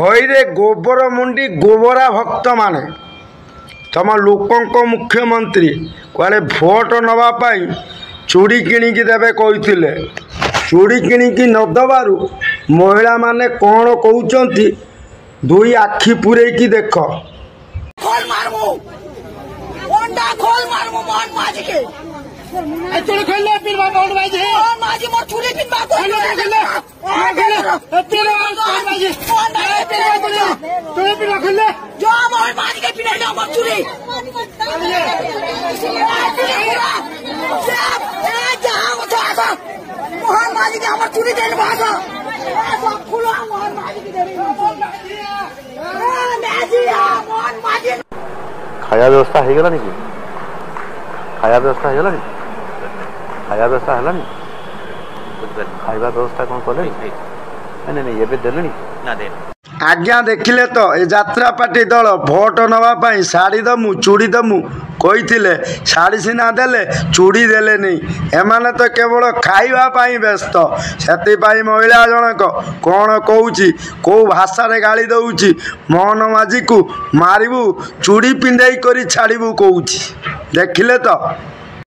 ଖଇରେ ଗୋବର ମୁଣ୍ଡି ଗୋବରା ଭକ୍ତ ମାନେ ତମ ଲୋକଙ୍କ ମୁଖ୍ୟମନ୍ତ୍ରୀ କୁଆଡ଼େ ଭୋଟ ନେବା ପାଇଁ ଚୁଡ଼ି କିଣିକି ଦେବେ କହିଥିଲେ। ଚୁଡ଼ି କିଣିକି ନ ଦେବାରୁ ମହିଳାମାନେ କ'ଣ କହୁଛନ୍ତି ଦୁଇ ଆଖି ପୂରେଇକି ଦେଖ। खाया व्यवस्था हो गला कि खाया व्यवस्था हो गला खाया व्यवस्था है खाଇବା व्यवस्था कौन कले नहीं नहीं ये देले ना दे आज्ञा देखिले तो ए यात्रा पार्टी दल भोट नवापाई शाढ़ी दमु चूड़ी दमु कही शाढ़ी सीना देले चूड़ी देले नहीं एमाने तो केवल खाइबाई व्यस्त से महिला जनक कौन कौची कौ भाषा गाली दौची मोहन माझी को मारिबू चूड़ी पिंधे कर छाड़बू कौची देखिले तो।